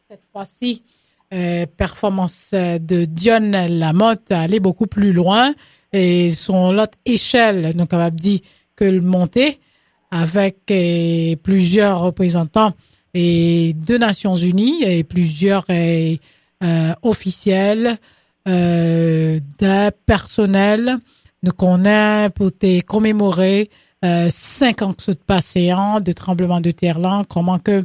cette fois-ci, performance de Dion Lamotte aller beaucoup plus loin et son l'autre échelle, nous capable dit que le monter avec plusieurs représentants et de Nations Unies et plusieurs officiels de personnel nous connaît pour te commémorer 5 ans que se passé de tremblement de terre là, comment que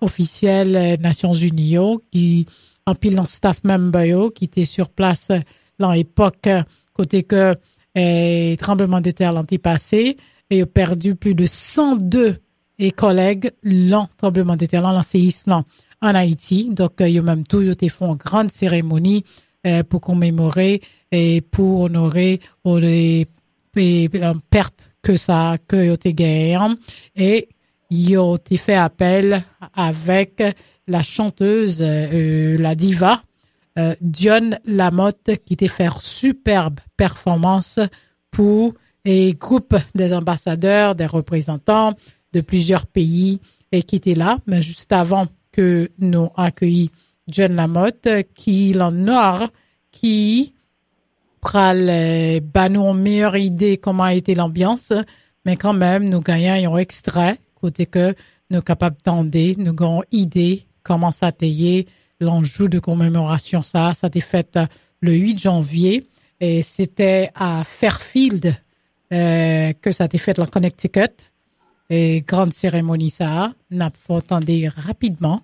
officiel Nations Unies qui en pile dans staff member qui était sur place dans l'époque côté que tremblement de terre l'an passé et a perdu plus de 102 collègues l'an tremblement de terre l'an séisme en Haïti. Donc ils même tout ils font une grande cérémonie pour commémorer et pour honorer les pertes que ça que été gagné et ils ont fait appel avec la chanteuse la diva Dion Lamotte qui t'a fait superbe performance pour et groupe des ambassadeurs, des représentants de plusieurs pays et qui étaient là, mais juste avant que nous accueilli Dion Lamotte qui l'honore, qui pral nous une meilleure idée comment a été l'ambiance, mais quand même nous gagnons un extrait côté que nous capables d'entendre, nous avons idée comment ça t'ayé l'enjeu de commémoration ça a été fait le 8 janvier et c'était à Fairfield que ça a été fait en Connecticut et grande cérémonie ça n'a pas entendu rapidement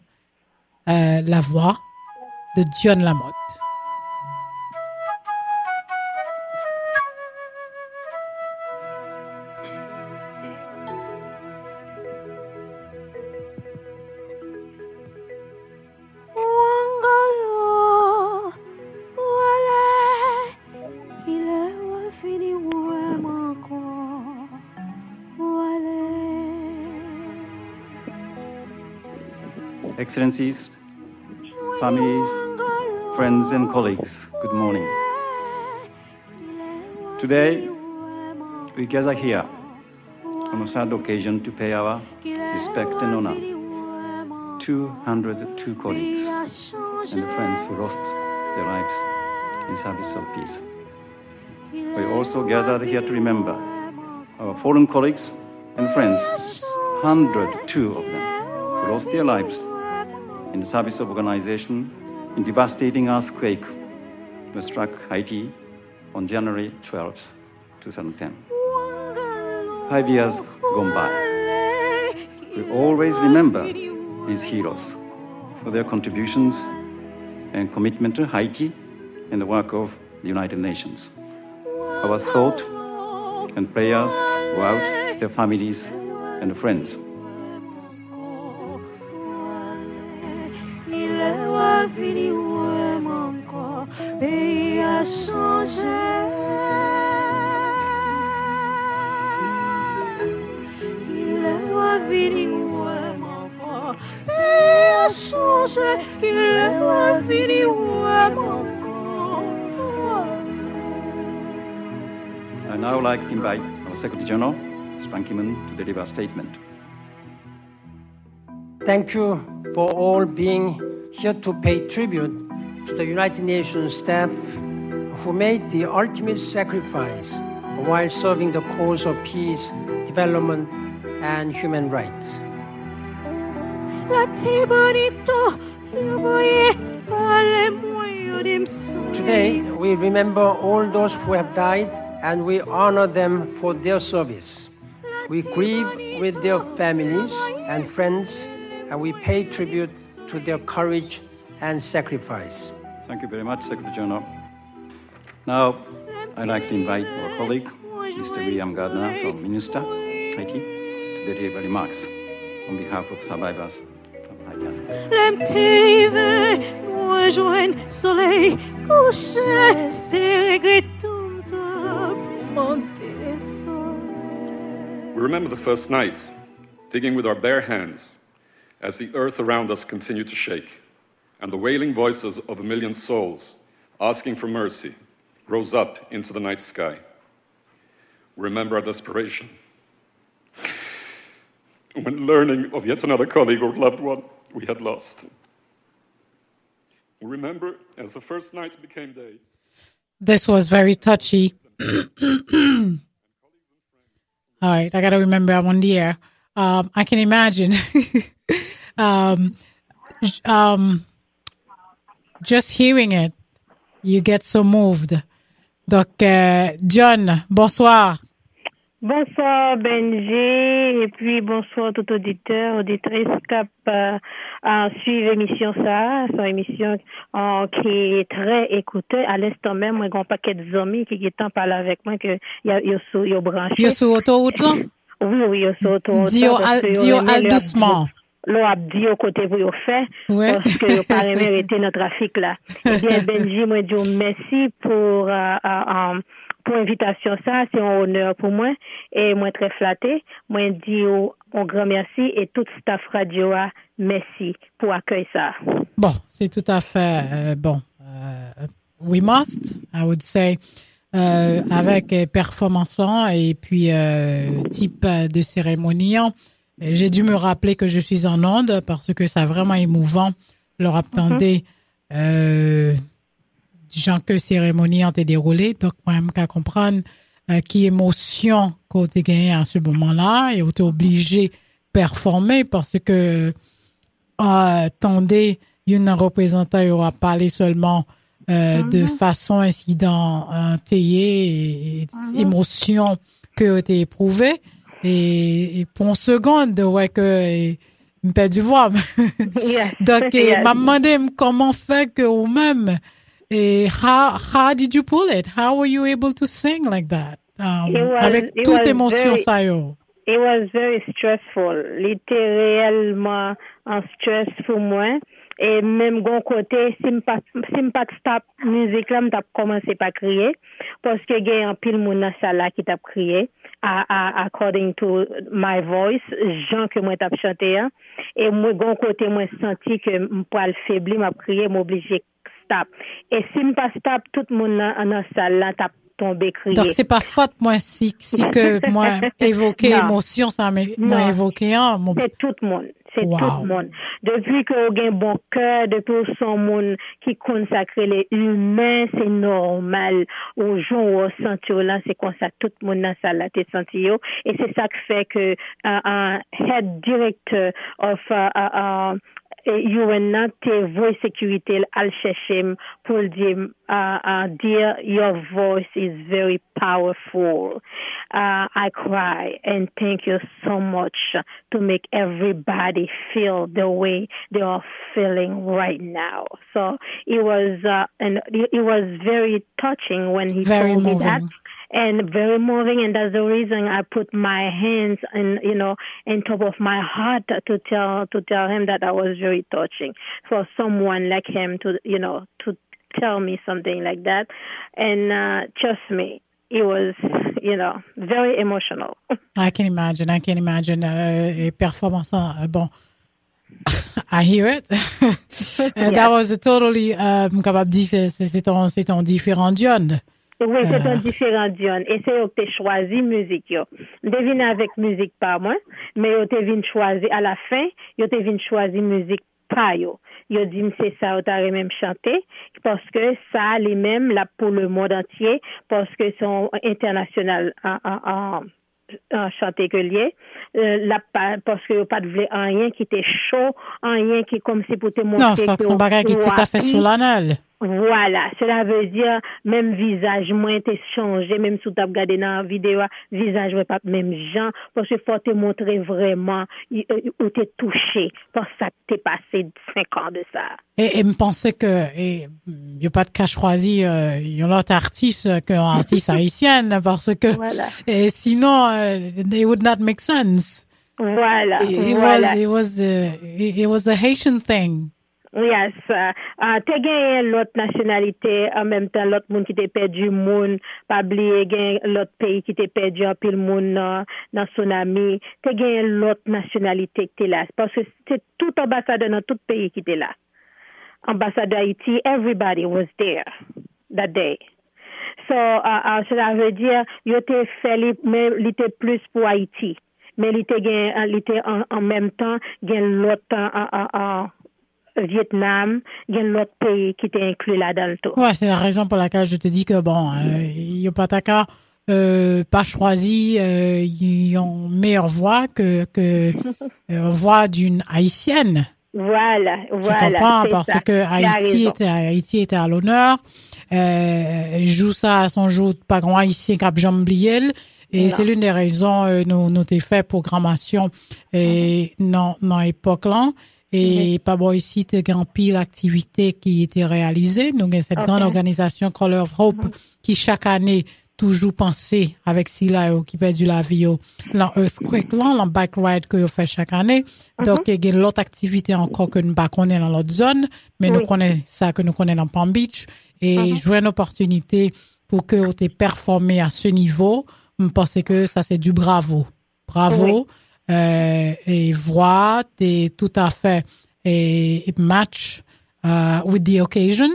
la voix de Dion Lamotte. Excellencies, families, friends and colleagues, good morning. Today, we gather here on a sad occasion to pay our respect and honor 202 colleagues and friends who lost their lives in service of peace. We also gathered here to remember our fallen colleagues and friends, 102 of them, who lost their lives in the service of organization in devastating earthquake that struck Haiti on January 12, 2010. 5 years gone by. We always remember these heroes for their contributions and commitment to Haiti and the work of the United Nations. Our thought and prayers go out to their families and friends. I now like to invite our Secretary General, Mr. Ban Ki-moon, to deliver a statement. Thank you for all being here to pay tribute to the United Nations staff who made the ultimate sacrifice while serving the cause of peace, development, and human rights. Today, we remember all those who have died and we honor them for their service. We grieve with their families and friends and we pay tribute to their courage and sacrifice. Thank you very much, Secretary General. Now, I'd like to invite our colleague, Mr. William Gardner from Minister, Haiti, to deliver remarks on behalf of survivors of Haiti earthquake. We remember the first night, digging with our bare hands, as the earth around us continued to shake, and the wailing voices of a million souls asking for mercy rose up into the night sky. We remember our desperation when learning of yet another colleague or loved one we had lost. We remember as the first night became day. This was very touchy. All right, I got to remember I'm on the air. I can imagine. Just hearing it, you get so moved. Donc, John, bonsoir. Bonsoir Benji, et puis bonsoir tout auditeur, auditrice cap suivre l'émission ça, son émission qui est très écoutée. À l'instant même, moi, j'ai un paquet de amis qui sont parlé avec moi que yo branché. Yo sur autoroute là? Oui, yo sur autoroute. Dis al doucement. L'on a dit au côté pour yo fait, parce que yo pas mérité notre trafic là. Eh bien Benji, moi dis merci pour l'invitation, ça, c'est un honneur pour moi et moi très flatté. Moi dis un grand merci et tout staff radio merci pour accueillir ça. Bon, c'est tout à fait bon. We must, I would say, avec performance et puis type de cérémonie. J'ai dû me rappeler que je suis en onde parce que c'est vraiment émouvant. Leur attendez gens que cérémonie ont été déroulée, donc moi-même qu'à comprendre qui émotion qu'on a gagné à ce moment-là et on était obligé de performer parce que attendez une représentante aura parlé seulement de façon incidentée et émotion que tu as éprouvée et pour une seconde ouais que me perds du voix. Donc m'a demandé comment fait que ou même et how did you pull it? How were you able to sing like that? Avec toute émotion ça yo. It was very stressful. C'était réellement un stress pour moi. Et même gon côté, si m'pas stop musique là, m't'a commencé par crier parce que y a un pile moun dans salle là qui t'a crié according to my voice, gens que moi t'a chanté et moi gon côté moi senti que m'poil faibli m'a crié m'obligé stop. Et si m'pas stop tout moun dans salle là t'a tombé crier. Donc c'est pas faute moi si que moi évoquer émotion ça m'a évoqué mon c'est tout le monde. C'est tout le monde. Depuis que vous avez un bon cœur, depuis que son monde qui consacre les humains, c'est normal. Aux gens où senti là, c'est comme ça, tout le monde dans sa là, t'es senti yo. Et c'est ça qui fait que un head director of UN voice sécurité al chercher pour dire dear, your voice is very powerful. I cry and thank you so much to make everybody feel the way they are feeling right now. So it was very touching when he told me that. And very moving, and that's the reason I put my hands and in top of my heart to tell him that I was very touching for someone like him to tell me something like that, and trust me, it was very emotional. I can imagine. A performance, bon. I hear it. That was a totally, capable de dire, c'est un différent John. Oui, c'est un différent Dion. Et c'est eux qui ont choisi musique, yo. Devine avec musique par moi, mais yo te vin choisi, à la fin, yo te vin choisi musique par yo. Yo dit, c'est ça, yo t'arrête même chanter, parce que ça, les mêmes, là, pour le monde entier, parce que sont international, chanter que lié, parce que pas de vle rien qui était chaud, rien qui comme si pour te montrer. Non, faut que son bagage qui est tout à fait solennel. Voilà, cela veut dire même visage moins t'es changé, même si tu as regardé dans la vidéo, visage ouais pas même gens, parce que faut te montrer vraiment où t'es touché, parce que t'es passé 5 ans de ça. Et me pensais que y a pas de cas choisi, y a l'autre artiste qu'un artiste haïtienne, parce que voilà. Et sinon they would not make sense. Voilà. It was the Haitian thing. Yes, t'es gagné l'autre nationalité, en même temps l'autre monde qui t'est perdu monde, pas oublier gagné l'autre pays qui t'est perdu un pile monde dans tsunami, t'es gagné l'autre nationalité qui t'est là, parce que c'est tout ambassadeur dans tout pays qui t'est là. Ambassadeur Haïti, everybody was there that day. So, cela veut dire, il était fait, mais il était plus pour Haïti. mais il était en même temps gain l'autre Vietnam, gain l'autre pays qui était inclus là-dedans tout. Ouais, c'est la raison pour laquelle je te dis que bon, y a pas ta cas pas choisi une meilleure voix que voix d'une haïtienne. Voilà. Tu comprends parce ça. que Haïti était à l'honneur. Joue ça à son jour pas grand haïtien cap jambliel et c'est l'une des raisons nous t'ai fait programmation et non époque là et pas bon ici t'es grand pile activité qui était réalisée. Nous avons cette grande organisation Color of Hope qui chaque année toujours penser avec Sila qui perdu la vie dans earthquake là, dans bike ride que vous fait chaque année. Donc il y a l'autre activité encore que nous pas connaît dans l'autre zone, mais nous connaît ça que nous connaît dans Palm Beach et jouer une opportunité pour que vous t'aies performé à ce niveau. Je pense que ça c'est du bravo. Et voir t'es tout à fait et match with the occasion.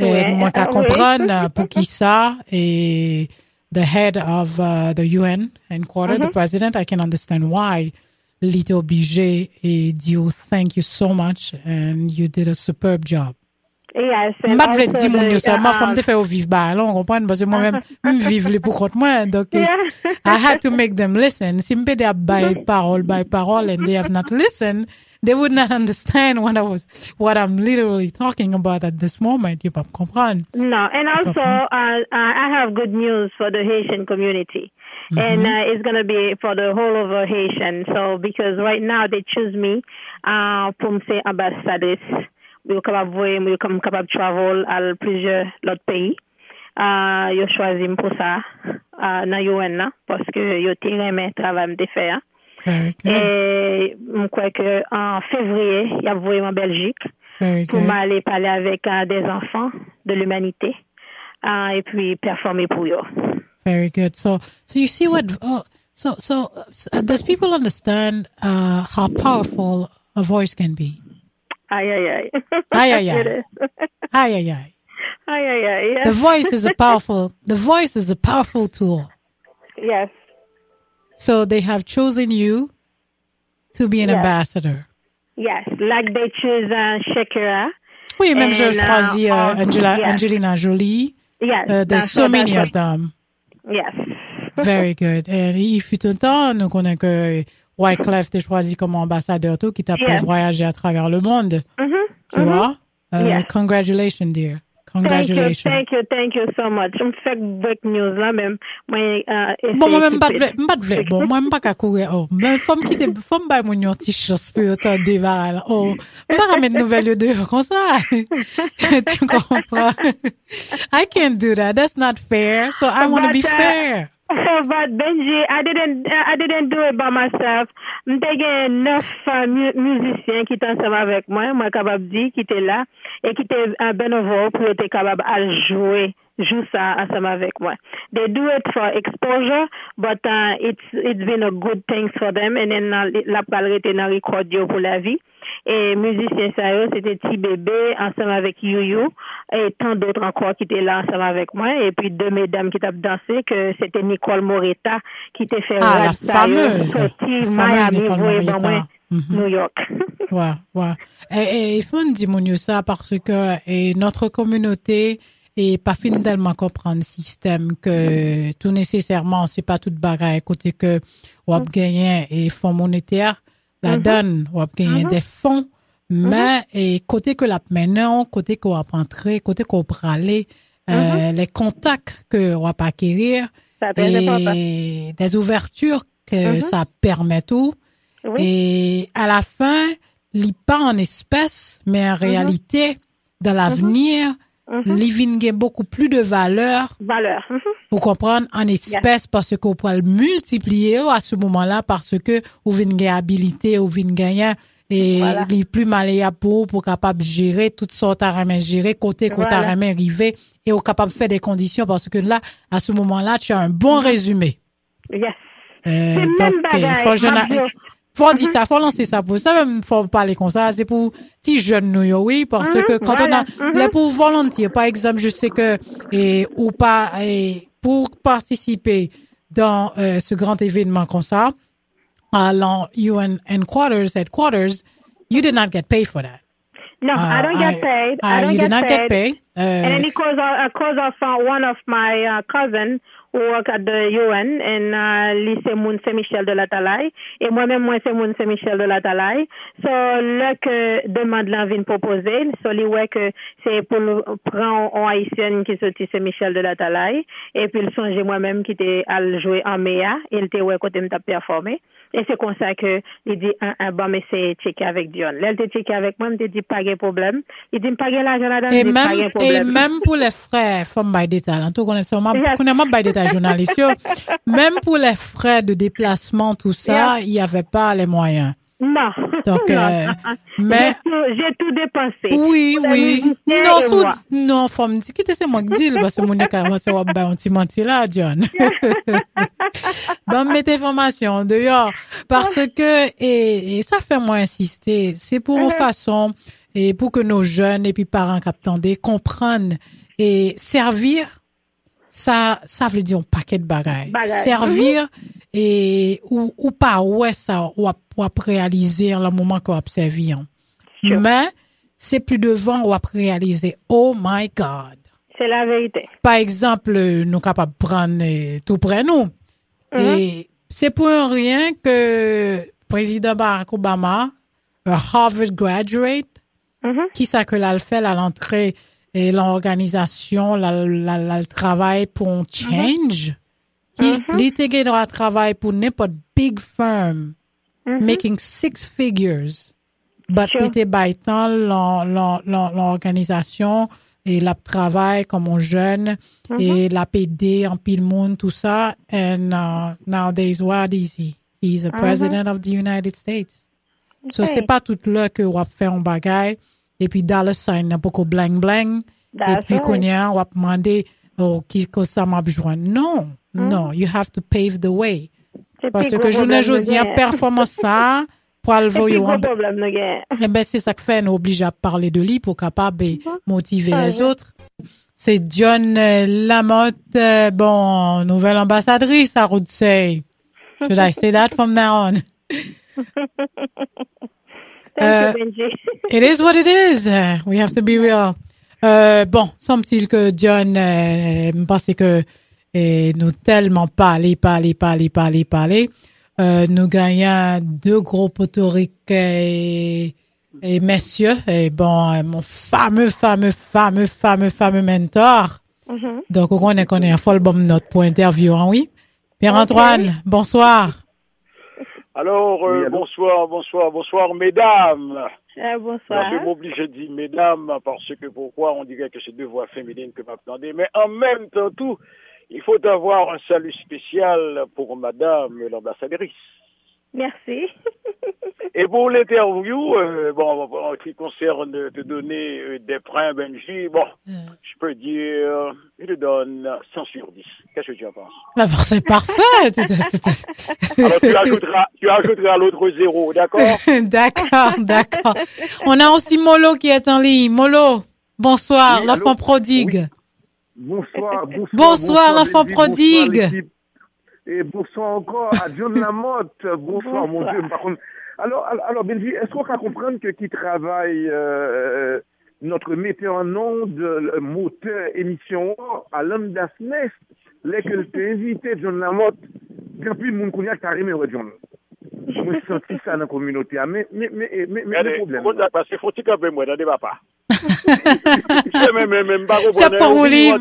Et moi, qu'à comprendre pour qui ça, et the head of the UN headquarters, the president, I can understand why il était obligé et dire thank you so much and you did a superb job. Yes, M'a vle di moun yo seulement femme te fait au vivre ba là on comprend parce que moi-même vivre les pour contre moi donc I had to make them listen. Si me de by parole and they have not listened, they would not understand what I'm literally talking about at this moment. You pas comprendre. No, and also I have good news for the Haitian community. And it's going to be for the whole of Haitian. So because right now they choose me pour me faire ambassadrice. Je suis capable de travel à plusieurs autres pays. Yo choisi pour ça dans UN parce que yo aimé travail me faire. Et je crois que en février, il y a voyé en Belgique pour m'aller parler avec des enfants de l'humanité et puis performer pour eux. Very good. So you see what does people understand how powerful a voice can be? Aye. Yes. The voice is a powerful tool. Yes. So they have chosen you to be an ambassador. Yes, like they choose Shakira. Oui, même je choisis Angelina Jolie. Yes. There's so many of them. Yes. Very good. Et il fut un temps, nous connaissons que Wyclef t'es choisi comme ambassadeur tout, qui t'a fait voyager à travers le monde. Tu vois? Congratulations, dear. Congratulations. Thank you so much. Je me fais break news là même. Bon, moi même pas de bon, moi même pas qu'à courir. Oh, mais femme bailler mon yon petit chance pour autant débarras là. Oh, pas mettre nouvelle de comme ça. Tu comprends? I can't do that. That's not fair. So I want to be fair. But Benji, I didn't do it by myself. M'te 9 musiciens qui étaient ensemble avec moi capable dire qui étaient là et qui étaient à Benovo pour être capable à jouer ça ensemble avec moi. They do it for exposure, but it's been a good thing for them. And then la parole était dans record pour la vie. Et musicien ça c'était Petit Bébé ensemble avec You et tant d'autres encore qui étaient là ensemble avec moi et puis deux mesdames qui t'ont dansé que c'était Nicole Moretta qui t'a fait la fameuse Nicole Moretta. New York. Ouais. Et il faut dire ça parce que notre communauté est pas finalement comprendre le système que tout nécessairement c'est pas toute bagaille côté que on a gagné et fonds monétaires la donne on a gagné des fonds mais et côté que la maintenant côté qu'on va rentrer côté qu'on va aller les contacts que on va acquérir et des ouvertures que ça permet tout et à la fin il pas en espèces mais en réalité dans l'avenir living gain beaucoup plus de valeur. Vous comprenez en espèces parce que vous pouvez le multiplier à ce moment-là parce que vous venez gagner habilité, vous venez gagner et les plus malléables pour capable gérer toutes sortes à gérer côté à arriver et vous capable faire des conditions parce que là à ce moment-là tu as un bon résumé. Yes. Faut dire ça, faut lancer ça pour ça même faut parler comme ça, c'est pour petits jeunes nous oui parce que quand on a les pour volontiers par exemple, je sais que ou pas pour participer dans ce grand événement comme ça, UN headquarters, you did not get paid for that. No, I don't get paid. I don't you did not get paid. And then because of one of my cousins who work at the UN in lycée Moun Saint-Michel de la Talaye, et moi-même, c'est Moun Saint-Michel de la Talaye. So, là que demande là vient proposer, so, lui, ouais, que c'est pour prendre un haïtien qui sortit Saint-Michel de la Talaye, et puis il songeait moi-même qui était à jouer en MEA, il était ouais, côté m't'a performé. Et c'est comme ça que il dit bon mais c'est checker avec Dion. Là il checker avec moi, il dit pas de problème. Il dit pas de l'argent là-dedans, il dit pas de problème. Et même pour les frais from by data, en tout cas connaissons by data journaliste, même pour les frais de déplacement tout ça, il y avait pas les moyens. Non. Donc mais j'ai tout dépensé. Oui. Non, faut me dire qui c'est moi qui dis parce que mon écart c'est wa ba on ti menti là John. Bon mettez information dehors parce que et ça fait moi insister, c'est pour une façon et pour que nos jeunes et puis parents captandés comprennent et servir ça veut dire un paquet de bagailles. Servir et ou pas ouais ça ou réaliser le moment qu'on a servi. Mais c'est plus devant ou réaliser oh my God. C'est la vérité. Par exemple, nous capables de prendre tout près nous. Et c'est pour rien que président Barack Obama, un Harvard graduate, qui ça que là le fait à l'entrée et l'organisation, le travail pour un change, qui l'était droit travail pour n'importe big firm, making 6 figures, but était baitant l'organisation et la travail comme un jeune et la PD en pile monde tout ça and nowadays what is he? He's the president of the United States. So c'est pas tout là que on va faire un bagage et puis dollar sign n'a pas bling bling et puis qu'on y a on va demander qui que ça m'a besoin. Non, you have to pave the way. Parce que je ne dis performance ça pour le voyant. Eh ben c'est ça que fait nous oblige à parler de lui pour capable motiver les autres. C'est John Lamotte, bon, nouvelle ambassadrice à Roudsey. Should I say that from now on? Thank you, Benji. It is what it is. We have to be real. Bon, semble-t-il que John, me pense que nous tellement parler. Nous gagnons 2 gros potoriques et messieurs. Et bon, mon fameux mentor. Donc, on est un full bon note pour interview, hein, oui? Pierre-Antoine, bonsoir. Alors, bonsoir, mesdames. Bonsoir. Je m'oblige de dire mesdames parce que pourquoi on dirait que c'est 2 voix féminines que m'attendez. Mais en même temps, tout, il faut avoir un salut spécial pour madame l'ambassadrice. Merci. Et pour l'interview, en ce qui concerne te donner des points, Benji, je peux dire, je te donne 100 sur 10. Qu'est-ce que tu en penses? Bah, c'est parfait. Alors, tu ajouteras l'autre 0, d'accord? D'accord. On a aussi Molo qui est en ligne. Molo, bonsoir, oui, l'enfant prodigue. Oui. Bonsoir, l'enfant prodigue. Et bonsoir encore à John Lamotte. Bonsoir, mon Dieu. Par contre, alors, Benji, est-ce qu'on peut comprendre que qui travaille notre metteur en ondes, le moteur émission à l'homme d'Asnest, les que tu invité John Lamotte, quand puis mon connaît carrément John. Moi, je senti ça dans la communauté. Mais le problème. Parce qu'il faut que tu moi, dans le débat pas. C'est pas au livre. Ou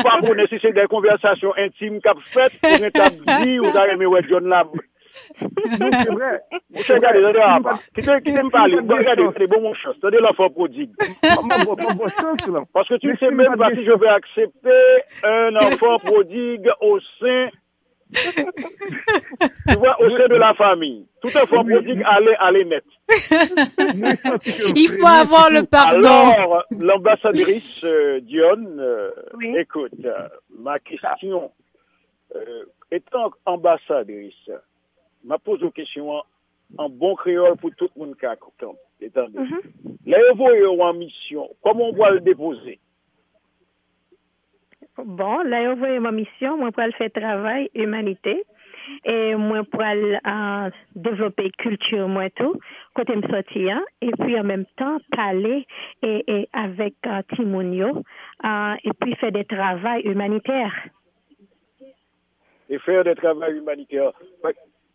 pas pour si c'est des conversations intimes qu'a faites pour un dit ou avez aimé John Lab. C'est vrai. Vous regardez, qui t'aime parler, regardez, c'est bon mon chance, c'est de l'enfant prodigue. Parce que tu ne sais même pas si je vais accepter un enfant prodigue au sein tu vois, au sein de la famille. Tout enfant prodigue allait net. Il faut avoir le pardon. Alors, l'ambassadrice Dionne, écoute, ma question, étant ambassadrice, m'a pose une question en bon créole pour tout le monde qui a compris. Là, vous êtes en mission, comment on va le déposer? Bon, là, on voit ma mission, moi, pour le faire travail, humanité. et moi pour développer culture moi tout côté me sortir et puis en même temps parler et avec Timonio et puis faire des travaux humanitaires. Et faire des travaux humanitaires.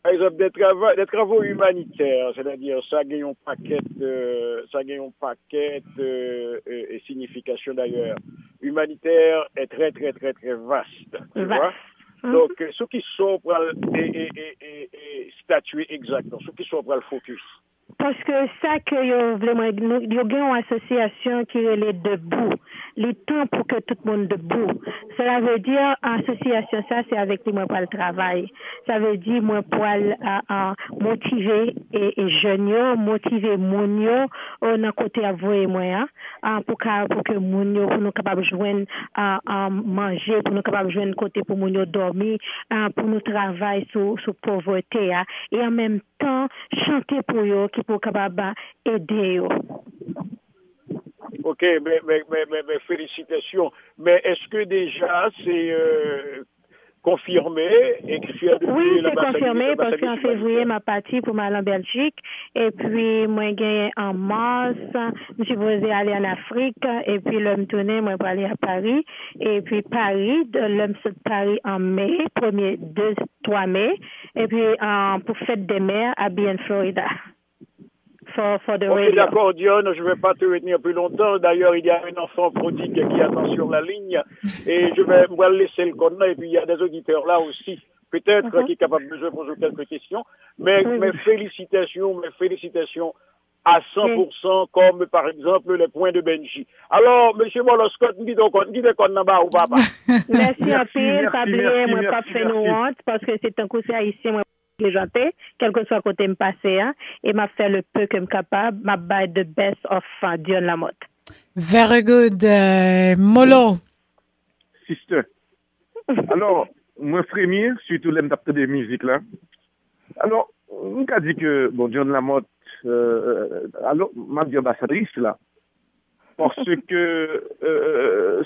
Par exemple, des travaux humanitaires, c'est-à-dire ça gagne un paquet et signification d'ailleurs. Humanitaire est très très très très vaste, tu vois. Donc ceux qui sont pour statuer exactement, ceux qui sont pour le focus. Parce que ça que yo vraiment yo gagne une association qui est les debout, les temps pour que tout le monde debout. Cela veut dire association ça c'est avec moi pour le travail. Ça veut dire moi pour motiver et jeunes motiver moun yo dans côté avoué moi pour que moun yo pour nous capable joindre manger pour nous capable joindre côté pour moun yo dormir pour nous travailler sur pauvreté et en même temps chanter pour eux qui pour capable aider eux. OK, mais félicitations. Mais est-ce que déjà c'est confirmé écrit depuis oui, c'est confirmé parce qu'en février m'a parti pour m'aller en Belgique et puis moi gagné en mars, je suis posé aller en Afrique et puis l'homme tourné moi pour aller à Paris et puis Paris l'homme de Paris en mai, 1er 2 3 mai et puis pour fête des mères à Bien Florida. For the radio. D'accord, Dionne, je ne vais pas te retenir plus longtemps. D'ailleurs, il y a un enfant prodigue qui attend sur la ligne et je vais le laisser le connaître. Et puis, il y a des auditeurs là aussi, peut-être, qui sont capables de poser quelques questions. Mais mes félicitations à 100%, comme par exemple les points de Benji. Alors, M. Moloscott, dit qu'on n'a pas ou pas. Merci à pile, pas oublier, moi, pas fait nous honte, parce que c'est un conseil haïtien, moi, quel que soit côté me passer et m'a fait le peu que me capable m'a buy the best of Dion Lamotte. Very good, Molo. Sister. Alors, moi frémir surtout les m'adapter des musiques là. Alors, on a dit que bon Dion Lamotte alors m'a dit ambassadrice là parce que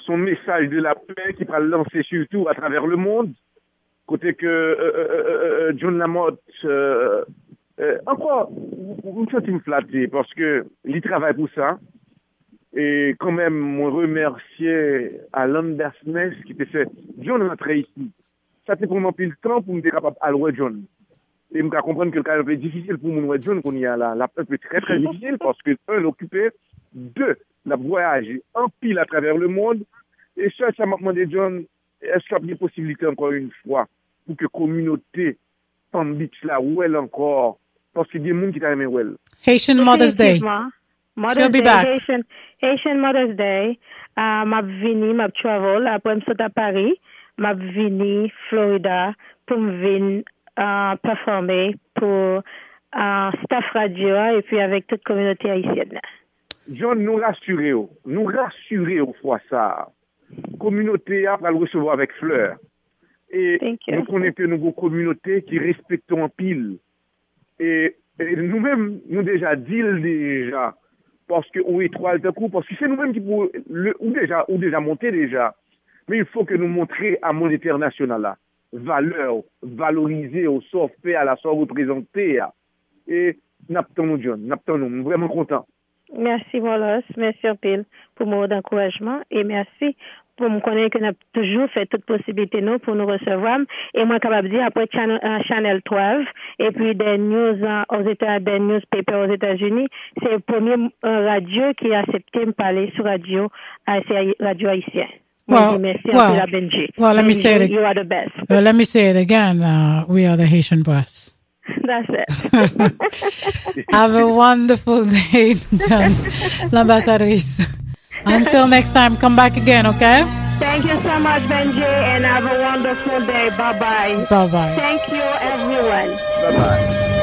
son message de la paix qui va lancer surtout à travers le monde. Côté que John Lamotte, encore, une fois, me flatté parce que il travaille pour ça. Et quand même, moi remercier Alan Bersness qui te fait John rentré ici. Ça c'est pour moi pile temps pour me capable à louer John. Et me comprendre que le cas est difficile pour moi John qu'on y a là. La peuple est très très difficile parce que l'occupé, 2, la voyage en pile à travers le monde. Et ça m'a demandé John. Est-ce qu'il y a des possibilités encore une fois pour que la communauté Palm Beach là où elle encore parce qu'il y a des gens qui t'aiment où elle. Haitian Mother's Day. She'll be back. Haitian Mother's Day. M'a vini, m'a travel après me à Paris, m'a vini Florida pour me venir performer pour staff radio et puis avec toute communauté haïtienne. John nous rassurer au fois ça. Communauté a va le recevoir avec fleurs. Et nous connaissons que nous avons une communauté qui respectons en pile. Et nous-mêmes, nous déjà dit parce que on étoile d'un coup, parce que c'est nous-mêmes qui pouvons ou déjà monter déjà. Mais il faut que nous montrions à mon international là, valeur, valoriser au sort fait à la sort représentée. Et nous John, nous vraiment contents. Merci Wallace, merci Pile pour mon d'encouragement et merci pour me connaître que nous avons toujours fait toute possibilité nous pour nous recevoir et moi capable de dire après Channel 12 et puis des news des newspapers aux États-Unis, c'est le premier radio qui a accepté de me parler sur radio haïtien. Well, let me say it. You are the best. Let me say it again. We are the Haitian Brass. That's it. Have a wonderful day, l'ambassadrice. Until next time, come back again, okay? Thank you so much, Benji, and have a wonderful day. Bye-bye. Bye-bye. Thank you, everyone. Bye-bye.